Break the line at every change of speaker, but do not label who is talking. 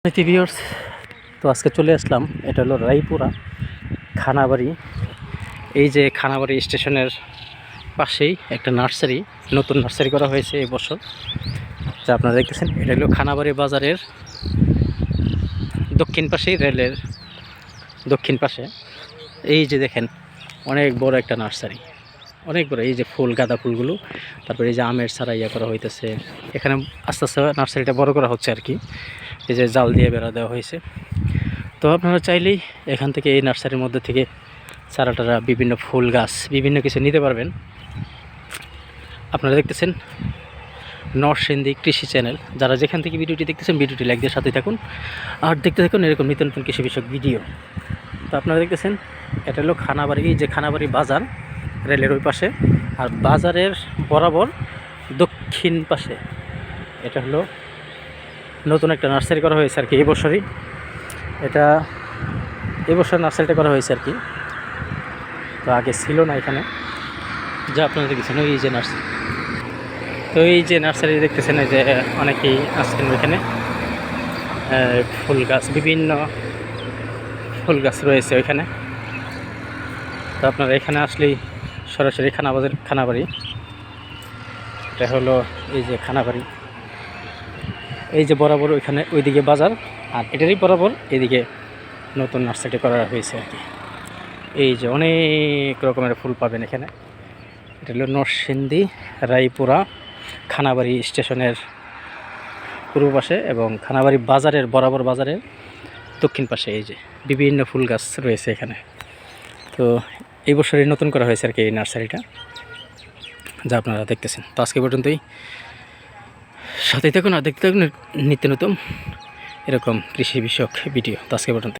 Viewers, তো আজকে চলে আসলাম। এটা হলো রায়পুরা খানাবাড়ি। এই যে খানাবাড়ি স্টেশনের পাশেই একটা নার্সারি, নতুন নার্সারি করা হয়েছে এই বছর, যা আপনারা দেখতেছেন। এটা হলো খানাবাড়ি বাজারের দক্ষিণ পাশেই, রেলের দক্ষিণ পাশে। এই যে দেখেন, অনেক বড় একটা নার্সারি, অনেক বড়। এই যে ফুল, গাঁদা ফুলগুলো, তারপরে এই যে আমের চারা করা হইতেছে। এখানে আস্তে আস্তে নার্সারিটা বড় করা হচ্ছে আর কি। এই যে জাল দিয়ে বেড়া দেওয়া হয়েছে। তো আপনারা চাইলেই এখান থেকে, এই নার্সারির মধ্যে থেকে চারা টারা, বিভিন্ন ফুল গাছ, বিভিন্ন কিছু নিতে পারবেন। আপনারা দেখতেছেন নরসিংদী কৃষি চ্যানেল। যারা যেখান থেকে ভিডিওটি দেখতেছেন, ভিডিওটি লাইক দিয়ে সাথে থাকুন আর দেখতে থাকুন এরকম নিত্য নতুন কৃষি বিষয়ক ভিডিও। তো আপনারা দেখতেছেন, এটা হলো খানাবাড়ি। এই যে খানাবাড়ি বাজার, রেলের ওই পাশে, আর বাজারের বরাবর দক্ষিণ পাশে এটা হলো নতুন একটা নার্সারি করা হয়েছে আর কি। এই বছরই এটা, এবছর নার্সারিটা করা হয়েছে আর কি। তো আগে ছিল না এখানে, যা আপনারা দেখেছেন। এই যে নার্সারি, তো এই যে নার্সারি দেখতেছেন, এই যে অনেকেই আসছেন ওইখানে। ফুল গাছ, বিভিন্ন ফুল গাছ রয়েছে ওইখানে। তো আপনারা এখানে আসলেই সরাসরি খানাবাড়ি, এটা হলো এই যে খানাবাড়ি। এই যে বরাবর ওইখানে, ওইদিকে বাজার, আর এটারই বরাবর এদিকে নতুন নার্সারি করা হয়েছে আর কি। এই যে অনেক রকমের ফুল পাবেন এখানে। এটা হলো নরসিংদী রায়পুরা খানাবাড়ি স্টেশনের পূর্ব পাশে এবং খানাবাড়ি বাজারের বরাবর, বাজারের দক্ষিণ পাশে এই যে বিভিন্ন ফুল গাছ রয়েছে এখানে। তো এই বছরই নতুন করা হয়েছে আর কি এই নার্সারিটা, যা আপনারা দেখতেছেন। তো আজকে পর্যন্তই, সাথে থাকুন আর দেখতে থাকুন নিত্য নতুন এরকম কৃষি বিষয়ক ভিডিও। তো আজকে পর্যন্ত।